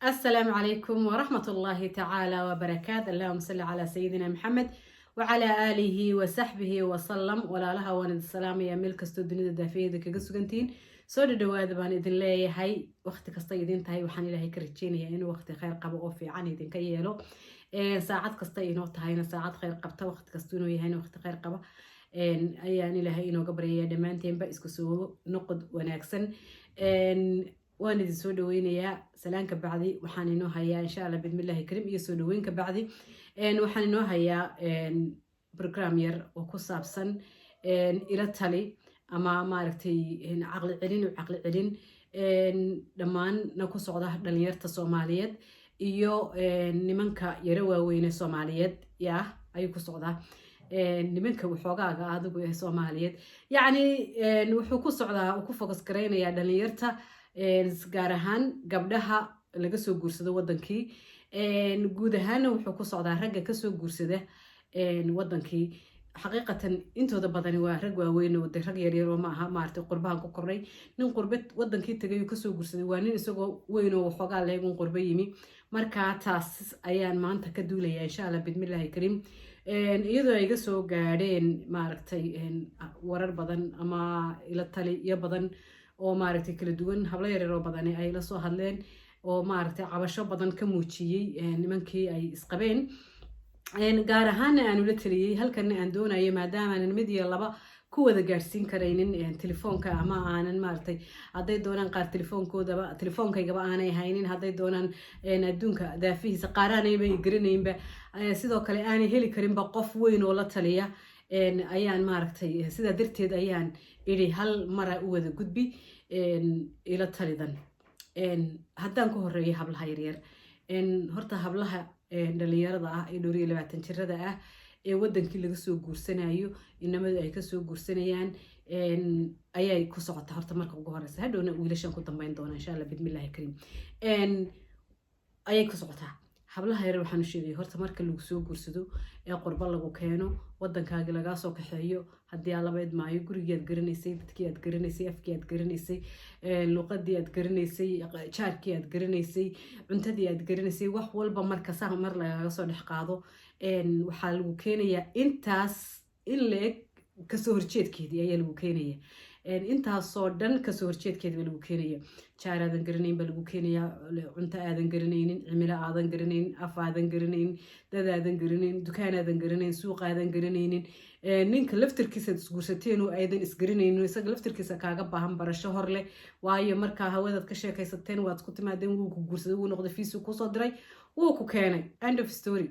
السلام عليكم ورحمة الله تعالى وبركاته. اللهم صل على سيدنا محمد وعلى آله وصحبه وسلم. ولا لها واند السلام يا ملك استودنيدا دافيدا كغا سغنتين soo dhawaada baan idin leeyahay waqti kasta idin tahay waxaan ilaahay ka rajeynayaa inuu waqti khayr qabo oo fiican idin ka yeelo saacad kasta inoo tahayna saacad khayr qabta waqti kasta inuu yahay waqti khayr qaba ayaan ilaahay inooga baryayaa dhammaanteenba isku soo noqod wanaagsan waan idin soo dhaweynayaa salaanka bacdi waxaan inoo hayaa insha Allah bidmillaahi karim iyo soo dhaweynka bacdi waxaan inoo hayaa program yar oo ku saabsan ila tali ama maaragtay caqli celin dhammaan na ku socda dhalinyarta Soomaaliyeed iyo nimanka yara waaweyn ee Soomaaliyeed ayuu ku socdaa nimanka waxoogaaga adigu ee Soomaaliyeed yacni wuxuu ku socdaa uu ku focus gareynayaa dhalinyarta gaar ahaan gabdhaha laga soo guursado wadankii guud ahaana wuxuu ku socdaa ragga ka soo guursada wadankii xaqiiqatan intooda badani waa rag waaweyn oo rag yaryar oo ma aha maartay qurbahan ku kornay nin qurbad wadankii tagay oo ka soo guursaday waa nin isagoo weyn oo waxoogaa leegun qurba yimi marka taas ayaan maanta ka duulayaa insha Allah bidmillaahi karim iyadoo ay ga soo gaadheen maaragtay warar badan ama ila tali iyo badan oo maaragtay kala duwan hablo yaryar oo badan ay la soo hadleen oo maaragtay cabasho badan ka muujiyay nimankii ay isqabeen gaar ahaan aan ula taliyay halkan aan doonayo maadaama aan mid iyo laba ku wada gaarsiin karaynin telefoonka ama aanan maaragtay haday doonaan qaar telefoonkaygaba aanay haynin haday doonaan adduunka daafihiisa qaaraanayba garanaynba sidoo kale aanay heli karinba qof weyn oo la taliya ayaan maaragtay sidaa darteed ayaan idhi hal mara u wada gudbi ila talidan haddaan ku horeeyo hablaha yaryar horta hablaha dhalinyarada ah ee dhowr iyo 20 jirada ah ee wadankii laga soo guursanayo inamadu ay ka soo guursanayaan ayay ku socota horta marka ugu horeysa hadhowna wiilashan ku dambeyn doona insha Allah bidmillaahi karim ayay ku socotaa hablaha yar waxaan u sheegay horta marka lagu soo guursado ee qurba lagu keeno wadankaaga laga soo kaxeeyo hadii aad labayd maayo gurigeed garanaysay dadkii aad garanaysay afkii aad garanaysay luqadii aad garanaysay jaarkii aad garanaysay cuntadii aad garanaysay wax walba marka sax mar laga soo dhex qaado waxa lagu keenayaa intaas in leeg ka soo horjeedkeedii ayaa lagu keenayaa intaas oo dhan ka soo horjeedkeedii lagu keenayaa jaar aadan garanayn baa lagu keenayaa cunto aadan garanaynin cimilo aadan garanaynin af aadan garanaynin dad aadan garanaynin dukaan aadan garanaynin suuq aadan garanaynin ninka laftirkiisa isguursateen oo aadan isgaranaynin isaga laftirkiisa kaaga baahan barasho hor leh waayo markaa hawadaad ka sheekaysateen waad ku timaadeen wuu ku guursaday wuu noqday fiisu ku soo diray wuu ku keenay end of story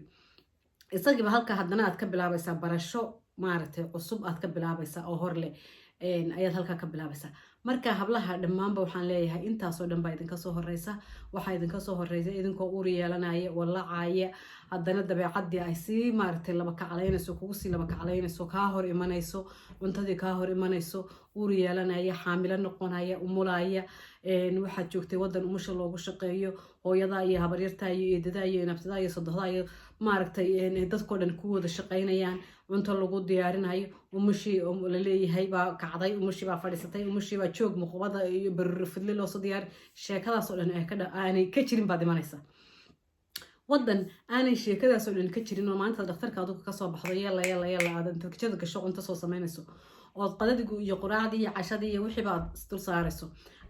isagiiba halka haddana aad ka bilaabaysaa barasho maaragtay cusub aad ka bilaabaysaa oo hor leh ayaad halka ka bilaabaysaa marka hablaha dhammaanba waxaan leeyahay intaasoo dhan baa idinka soo horeysa waxaa idinka soo horeysa idinkoo uur yeelanaya walaacaya haddana dabeecadii ay sii maaragtay laba kacalaynayso kugu sii laba kacalaynayso kaa hor imanayso cuntadii kaa hor imanayso uur yeelanaya xaamilo noqonaya umulaya waxaad joogtay wadan umusha loogu shaqeeyo hooyada iyo habaryarta iyo eedada iyo naftada iyo sadoxda iyo maaragtay dadkoo dhan ku wada shaqaynayaan cunto lagu diyaarinayo umushii la leeyahay baa kacday umushii baa fadhiisatay umushii baa joog muqbada iyo barur fidli loo soo diyaar sheekadaas oo dhan aanay ka jirin baad imanaysaa wadan aanay sheekadaas oo dhan ka jirin oo maanta dhakhtarka adigu ka soo baxdo yalla aad inta gasho cunto soo sameynayso oo qadadigu iyo quraacdii iyo cashadii iyo wixii baad isdul saarayso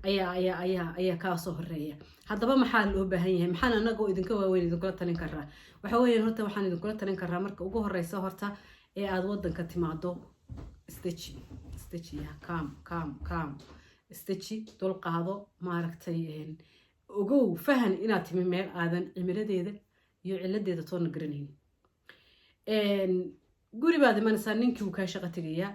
ayaa kaa soo horeeya haddaba maxaa loo baahan yahay maxaan anagoo idinka waaweyn idinkula talin karaa waxa weeyaan horta waxaan idinkula talin karaa marka ugu horeysa horta ee aad wadanka timaado istaji calm istaji dul qaado maaragtay ogow fahan inaad timi meel aadan cimiladeeda iyo ciladeeda toona garanaynin guri baad imanaysaa ninkii uu kaa shaqo tegayaa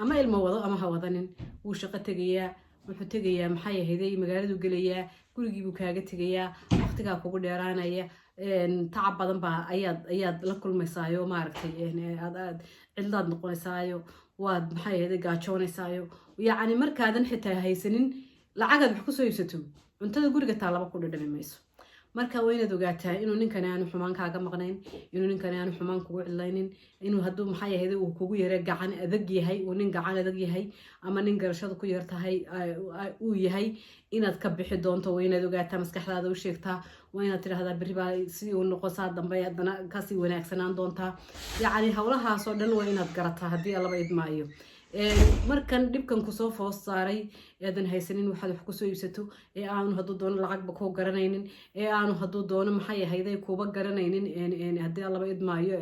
ama ilmo wado ama ha wadanin wuu shaqo tegayaa wuxuu tegayaa maxay ahaydey magaaladu gelayaa gurigiibuu kaaga tegayaa waqtigaa kugu dheeraanaya tacab badan baa ayaad la kulmaysaayo maaragtay aad cidlaad noqonaysaayo waad maxay ahaydey gaajoonaysaayo yacni markaadan xitaa haysanin lacagaad wax kusoo iibsato cuntada guriga taa laba ku dhadhami mayso marka waynaad ogaataa inuu ninkan aanu xumaan kaaga maqnayn inuu ninkan aanu xumaan kugu cidlaynin inuu hadduu maxay ahayd uu kugu yara gacan adag yahay uu nin gacan adag yahay ama nin garashada ku yar tahay uu yahay inaad ka bixi doonto waynaad ogaataa maskaxdaada u sheegtaa waynaad tidhaahdaa berri baa si uu noqon saa dambe haddana kasii wanaagsanaan doontaa yacni howlahaasoo dhan waa inaad garataa haddii laba idmaayo markan dhibkan kusoo foos saaray eedan haysanin waxaad wax kusoo iibsato ee aanu hadduu doono lacagba kuu garanaynin ee aanu hadduu doono maxay ahayday kuuba garanaynin haddii laba idmaayo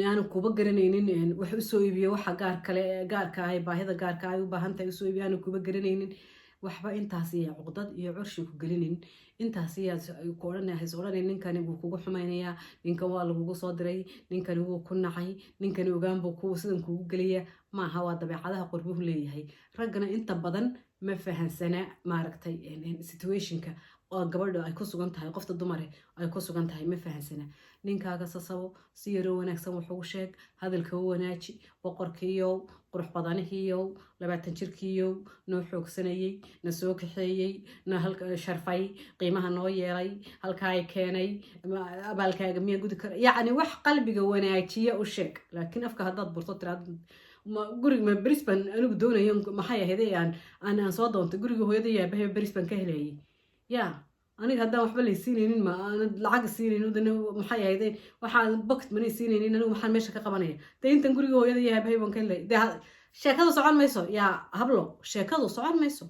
aanu kuuba garanaynin wax usoo iibiyo waxa gaarka ah baahida gaarka ay u baahan tahay usoo iibiyo aanu kuuba garanaynin waxba intaas iyo cuqdad iyo curshi ku gelinin intaas iyaad ku odhanay ninkani wuu kugu xumaynayaa ninkan waa lagugu soo diray ninkani wuu ku nacay ninkani ogaan buu sidan kugu gelaya maaha waa dabeecadaha qorbuhu leeyahay raggana inta badan ma fahansana maaragtay situationka oo gabadha ay ku sugan tahay qofta dumare ay ku sugan tahay ma fahansana ninkaaga sasabo si yaroo wanaagsan wax ugu sheeg hadalka u wanaaji boqorkiiyow qurux badanihiiyow 20 jirkiiyow noo xoogsanayay na soo kaxeeyey na halka sharfay qiimaha noo yeelay halka ay keenay abaalkaaga miya gudi kara yacni wax qalbiga wanaajiya u sheeg laakiin afka haddaad burto tiraad guriga ma Brisbane anigu doonayo maxay ahayd aan soo doontay guriga hooyaday aabahay Brisbane ka helayay yaa aniga haddaan waxba laysiinaynin ma lacag siinaynin udana maxay ahayd waxaan box money siinaynin anigu maxaan meesha ka qabanaya dee intan guriga hooyada iyo aabahay baan ka helay dee sheekadu socon mayso yaa hablo sheekadu socon mayso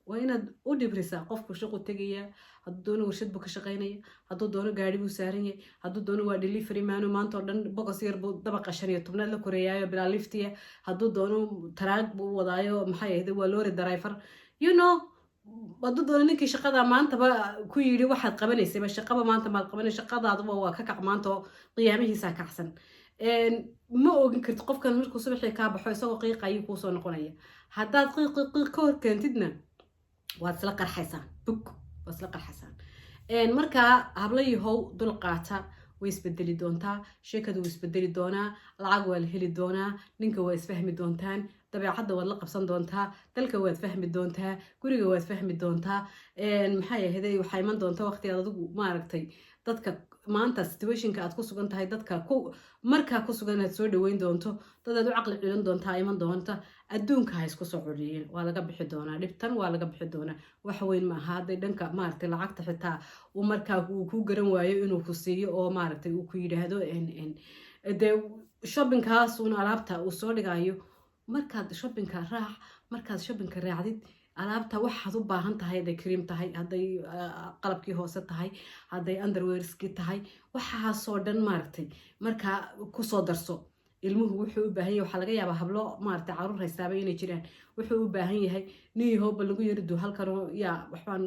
waa inaad u dhibrisaa qofku shaqo tegaya hadduu doono warshad buu ka shaqaynaya hadduu doono gaari buu saaran yahay hadduu doono waa delivery maanu maanta oo dhan boqos yar buu dabaqa 15 la koreeyaayo bilaa liftiya hadduu doono taraag buu wadaayo maxay ahayd waa lorry driver you know hadduu doono ninkii shaqada maantaba ku yidhi waxaad qabanaysayba shaqaba maanta maad qabanay shaqadaadaba waa ka kac maanta oo qiyaamihiisaa kacsan ma ogin karti qofkan markuu subaxii kaa baxo isagoo qiiqa ayuu kuu soo noqonaya haddaad qiiq ka hor keentidna waad isla qarxaysaan bug waad isla qarxaysaan markaa hablayahow dul qaata way isbedeli doontaa sheekadu way isbedeli doonaa lacag waa la heli doonaa ninka waa isfahmi doontaan dabeecadda waad la qabsan doontaa dalka waad fahmi doontaa guriga waad fahmi doontaa maxay ahayd waxaa iman doonta waqtigaad adigu maaragtay dadka maanta situationka aad ku sugan tahay dadka markaa ku sugan aad soo dhaweyn doonto dadaad u caqli cilan doontaa iman doonta adduunka ha isku soo codiyeen waa laga bixi doonaa dhibtan waa laga bixi doonaa wax weyn maaha hadday dhanka maaragtay lacagta xitaa uu markaa uu ku garan waayo inuu ku siiyo oo maaragtay uu ku yidhaahdo dee shoppingkaas uun alaabta uu soo dhigayo markaad shoppingka raac markaad shoppingka raacdid alaabta waxaad u baahan tahay hadday cream tahay hadday qalabkii hoose tahay hadday underwearskii tahay waxaasoo dhan maaragtay markaa kusoo darso ilmuhu wuxuu u baahan yahay waxaa laga yaabaa hablo maaragtay caruur haystaaba inay jiraan wuxuu u baahan yahay niihooba lagu yaridu halkan yaa waxbaan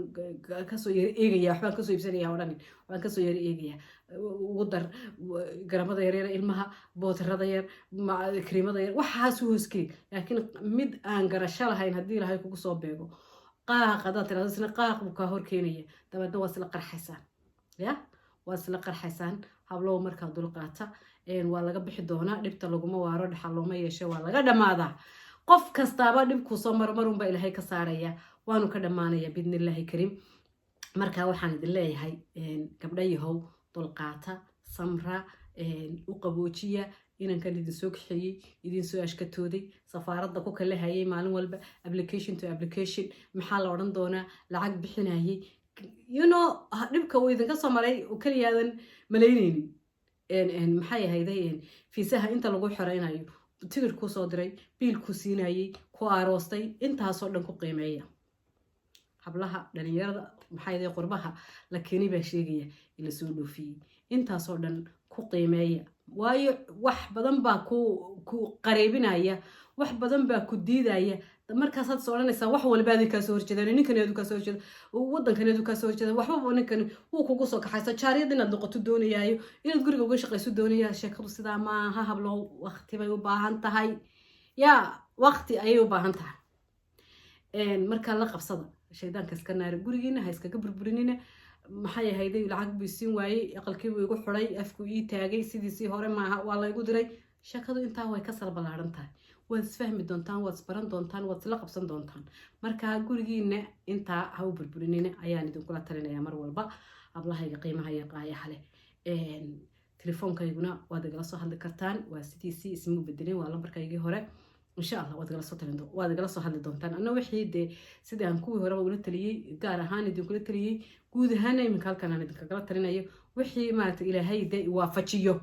kasoo yari eegaya waxbaan kasoo iibsanaya oo dhanin waxbaan kasoo yari eegaya ugu dar garamada yaryar ilmaha bootarada yar kariimada yar waxaas u hooskeey laakiin mid aan garasho lahayn haddii ilahay kugu soo beego qaaq haddaad tiraahdo isna qaaq buu kaa hor keenaya dabeedna waa isla qarxaysaan ya waa isla qarxaysaan hablow markaa dulqaata waa laga bixi doonaa dhibta laguma waaro dhaxal looma yeeshe waa laga dhammaadaa qof kastaaba dhibkuu soo marmarunba ilaahay ka saaraya waanu ka dhammaanaya biidnillaahi kariim markaa waxaan idin leeyahay gabdhayahow dulqaata samra u qaboojiya inankan idin soo kaxeeyey idin soo ashkatooday safaaradda ku kala hayay maalin walba application to application maxaa la odhan doonaa lacag bixinayay dhibka uu idinka soo maray keliyaadan malaynaynin maxay ahayday fiisaha inta lagu xoreynayo tigir kuu soo diray biil ku siinayay ku aroostay intaasoo dhan ku qiimeeya hablaha dhalinyarada maxay qurbaha la keenay baa sheegaya ila soo dhoofiyey intaasoo dhan ku qiimeeya waayo wax badan baa ku qareebinaya wax badan baa ku diidaya markaas aad soo odhanaysaa wax walba aad ka soo horjeedaan ninkan aad ka soo horjeedo wadankan aad ka soo horjeedo waxba ninkan uu kugu soo kaxayso jaariyad inaad noqoto doonayaayo inaad guriga uga shaqayso doonayaa sheekadu sidaa maaha hablo waqti bay u baahan tahay yaa waqti ayay u baahan tahay markaa la qabsada shaydaanka iska naari gurigiina ha iskaga burburinina maxay ahayday lacag buu siin waayey aqalkii buu igu xuray afku ii taagay sidiisii hore maaha waa la igu diray sheekadu intaa way ka sal ballaaran tahay waad isfahmi doontaan waad isbaran doontaan waad isla qabsan doontaan marka gurigiina intaa ha u burburinina ayaan idinkula talinayaa mar walba ablahayga qiimaha iyo qaayaha leh telefoonkayguna waad igala soo hadli kartaan waa sidiisii ismu bedelin waa lambarkaygii hore insha Allah waad igala soo hadli doontaan anna wixii dee sidii aan kuwii horeba ula taliyey gaar ahaan idinkula taliyey guud ahaan iminka halkan aan idinkagala talinayo wixii maaragtay ilaahay dee waafajiyo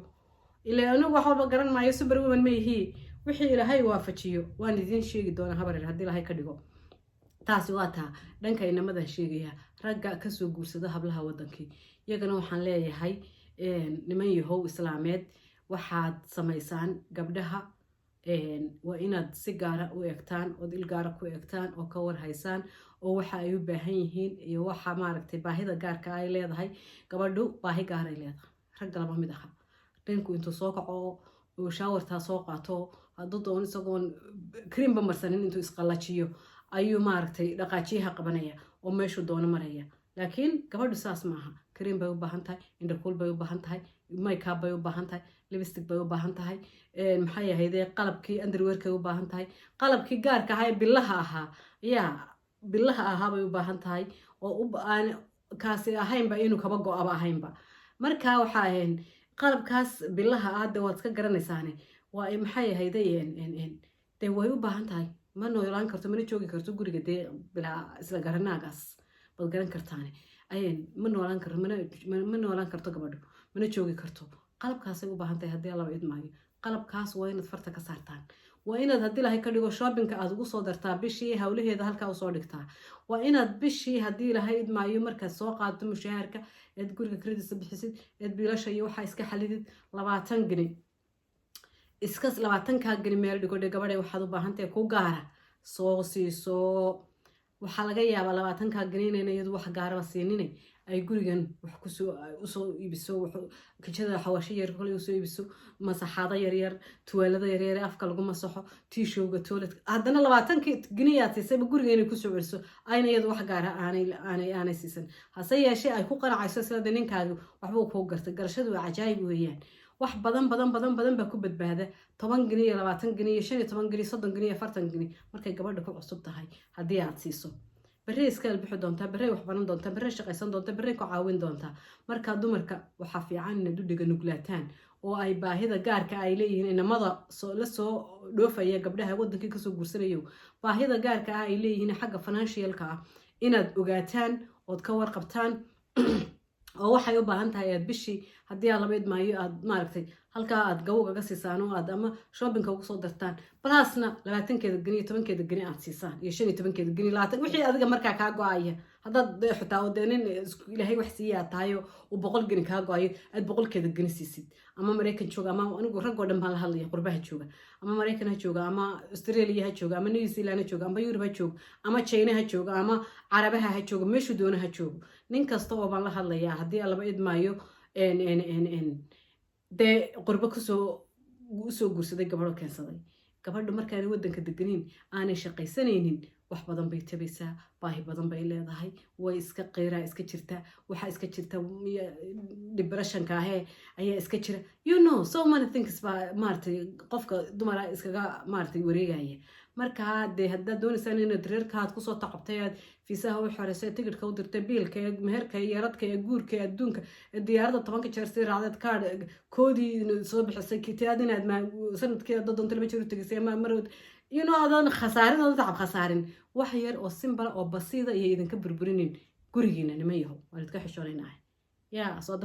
ilaa anigu wax walba garan maayo super woman ma yihii wixii ilaahay waafajiyo waan idiin sheegi doonaa habareer haddii ilaahay ka dhigo taasi waa taa dhanka inamadan sheegaya ragga kasoo guursada hablaha wadankii iyagana waxaan leeyahay niman yahow islaameed waxaad samaysaan gabdhaha waa inaad si gaara u eegtaan ood il gaara ku eegtaan oo ka warhaysaan oo waxa ay u baahan yihiin iyo waxa maaragtay baahida gaarka ay leedahay gabadhu baahi gaar ay leedahay ragga laba mid aha dhinku intuu soo kaco oo shaawartaa soo qaato hadduu doon isagoon cream marsanin intuu isqalajiyo ayuu maaragtay dhaqaajiyaha qabanaya oo meeshuu doono maraya laakiin gabadhu saas maaha cream bay u baahan tahay indhakuul bay u baahan tahay makeup bay u baahan tahay lipstick bay u baahan tahay maxay ahayd qalabkii underwearkay u baahan tahay qalabkii gaarka ahaa ee billaha ahaa billaha ahaa bay u baahan tahay oo aan kaasi ahaynba inuu kaba go-aba ahaynba marka waxa ahayn qalabkaas billaha ah de waad iska garanaysaane waa maxay ahayd dee way u baahan tahay ma noolaan karto mana joogi karto guriga dee bilaa isla garanaagaas baad garan kartaane ma noolaan karto gabadho mana joogi karto qalabkaasay u baahan tahay haddii laba idmaayo qalabkaas waa inaad farta ka saartaan waa inaad haddii ilahay ka dhigo shoppingka aad ugu soo dartaa bishii hawlaheeda halkaa usoo dhigtaa waa inaad bishii haddii ilahay idmaayo markaad soo qaadto mushaharka eed guriga creditsa bixisid eed biilasha iyo waxaa iska xalidid 20 gini iska 20kaa gini meel dhigo dhe gabadhay waxaad u baahan tahay ku gaara soo siiso waxaa laga yaabaa 20kaa gini inayna iyadu wax gaaraba siinine ay gurigan wax usoo iibiso kijada xawasho yar kale usoo iibiso masaxaada yaryar tuwaalada yaryar afka lagu masaxo tiishowga toilet haddana 20 giniyaad siisayba guriga inay kusoo celiso ayna iyadu wax gaara aanay siisan hase yeeshee ay ku qanacayso sida ninkaagu waxbuu kuu gartay garashadu waa cajaayib weeyaan wax badan baa ku badbaada 10 gini iyo 20 gini iyo 15 gini 30 gini iyo 40 gini markay gabadha ku cusub tahay haddii aad siiso barre iska albixi doontaa barre wax baran doontaa barre shaqaysan doontaa barre ku caawin doontaa marka dumarka waxaa fiican inaad u dhiga nuglaataan oo ay baahida gaarka ay leeyihiin inamada la soo dhoofaya gabdhaha wadankii kasoo guursanayo baahida gaarka ah ay leeyihiin xagga financialka ah inaad ogaataan ood ka warqabtaan oo waxay u baahan tahay aad bishii haddii aad laba idmaayo aad maaragtay halkaa aad gawgaga siisaan oo aad ama shoppingka ugu soo dartaan balaasna 20keeda gini iyo 10keeda gini aad siisaan iyo 15keeda gini 20 wixii adiga markaa kaa go-aya haddaad xitaa oo dee nin ilaahay wax siiyaa tahayo uu 100 gini kaa go-ayo aad 100keeda gini siisid ama Mareykan jooga ama anigu raggoo dhan baan la hadlaya qurbaha jooga ama Mareykan ha jooga ama Australia ha jooga ama New Zealand ha jooga ama Europe ha jooga ama China ha jooga ama Carabaha ha jooga meeshu doona ha joogo nin kasta oo baan la hadlayaa haddii laba idmaayo dee qurbo usoo guursaday gabadho keensaday gabadhu markaanay wadanka deganayn aanay shaqaysanaynin wax badan bay tabaysaa baahi badan bay leedahay way iska qeyraa iska jirtaa waxaa iska jirta depressionka ahee ayaa iska jira so many things baa maaragtay qofka dumara iskaga maaragtay wareegaya markaa dee haddaad doonaysaan inaad reerkaad kusoo taqabtay aad fiisaha u xoreysay tigidhka u dirtay biilka ee meherka iyo yaradka ee guurka ee adduunka ee diyaaradda 10 jeer sii raacdeed kaadh koodii soo bixisay kitaad inaad sanadkii dad doonta laba jeer u tegisay ama marwad adan khasaarin oo tacab khasaarin wax yar oo simple oo basiida iyo idinka burburinin gurigiina nima yahow waan idka xishoonaynaa soo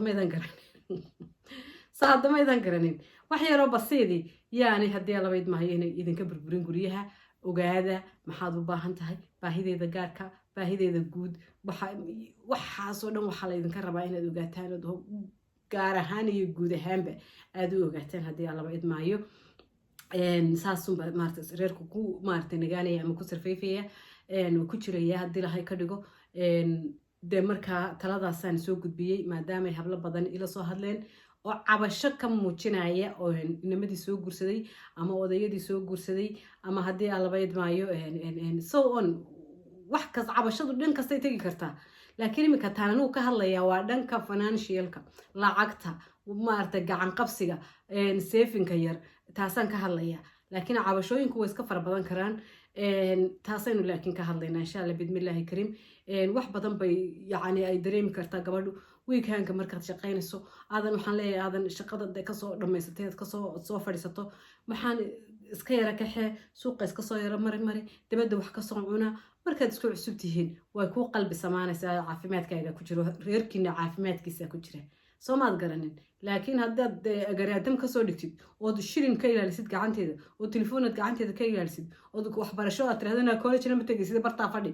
damaydan garanin wax yar oo basiidi yaani haddii laba idmaayo inay idinka burburin guryaha ogaada maxaad u baahan tahay baahideeda gaarka baahideeda guud waxaasoo dhan waxaa laydinka rabaa inaad ogaataan gaar ahaan iyo guud ahaanba aad u ogaataan haddii laba idmaayo saasunba maarata reerku ku maarata nagaanaya ama ku sarfeyfaya ku jiraya haddii lahay ka dhigo dee markaa taladaasaan soo gudbiyey maadaamay hablo badan ila soo hadleen oo cabasho ka muujinaya oo inamadii soo guursaday ama odayadii soo guursaday ama haddii aan laba idmaayo so on wax kas cabashadu dhan kastay tegi kartaa laakiin iminka taan anuu ka hadlayaa waa dhanka financialka lacagta maarata gacan qabsiga seefinka yar taasaan ka hadlayaa laakiin cabashooyinku way iska fara badan karaan taasaynu laakiin ka hadlaynaa insha Allah bidmillaahi kariim wax badan bay yacni ay dareemi kartaa gabadhu weekhandka markaad shaqaynayso aadan waxaan leeyahay aadan shaqada kasoo dhammaysatay aad kasoo fadhiisato waxaan iska yara kaxee suuqa iska soo yara mari dabadda wax kasoo cuna markaad isku cusub tihiin way kuu qalbi samaanaysaa caafimaadkaaga ku jiro reerkiina caafimaadkiisa ku jira soo maad garanin laakiin haddaad agaraadam kasoo dhigtid ood shilin ka ilaalisid gacanteeda oo telefoonad gacanteeda ka ilaalisid ood waxbarasho aad tiraahdo inaa college ma tegaysid bartaa fadhi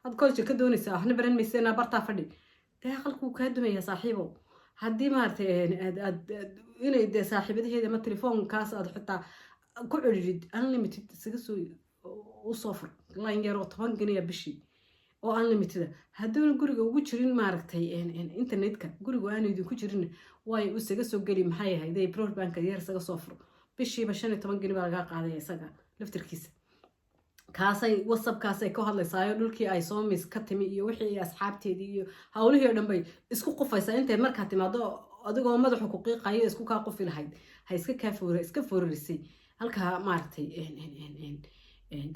had college ka doonaysaa waxna baran maysa inaa bartaa fadhi dee aqalkuu kaa dumaya saaxiibow haddii maaragtay inay dee saaxiibadaheeda ama telefoonkaas aad xitaa ku celirid unlimited isaga soo usoo fur line yar oo 10 giniya bishii oo unlimited hadduuna guriga ugu jirin maaragtay internetka guriga aanu idinku jirin way u isaga soo geli maxay ahayd broadband yar isaga soo fur bishiiba 15 gini baa laga qaadaya isaga laftirkiisa kaasay whatsapp kaasay ka hadlaysaayo dhulkii ay soo mis ka timi iyo wixii asxaabteedii iyo hawlihii oo dhan bay isku qufaysaa intay markaa timaado adigoo madaxu ku qiiqayo isku kaa qufi lahayd ha iska foorisay halkaa maaragtay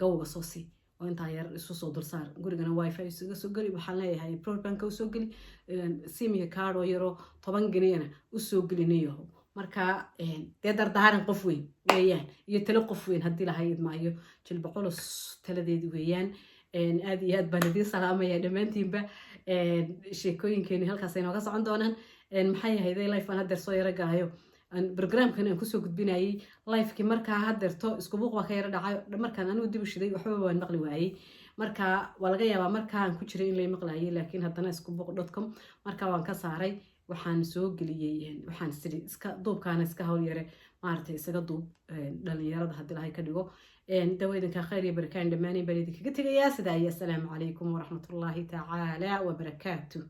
gawga soo sii oo intaa yar isu soo dulsaar gurigana wifi isuga soo geli waxaan leeyahay broadbandka u soo geli simiga kaadho yaro 10 giniyana u soo gelinayo marka dee dardaaran qof weyn weeyaan iyo talo qof weyn haddii lahayd maayo jilba culus taladeedi weeyaan aad iyo aad baan idiin salaamaya dhammaantiinba sheekooyinkeeni halkaas ay nooga socon doonaan maxay ahayd life aan haddeer soo yara galayo برنامجkan aan kusoo gudbinayay live-kii markaa hadeerto isku buuq baa ka yara dhacay markaan anigu dib u shiday waxba waan maqli waayay marka waa laga yaabaa markaan ku jiray in la maqlaayay laakiin haddana iskubuuq.com marka waan ka saaray waxaan soo geliyay waxaan sidii iska duubkaana iska hawl yare maartay isaga duub dhalinyarada hadii lahay ka dhigo dawaydanka khayr iyo barakaan dhamaanay baan idinkaga tagayaa sidaa iyo assalaamu calaykum waraxmatullaahi tacaala wabarakaatuh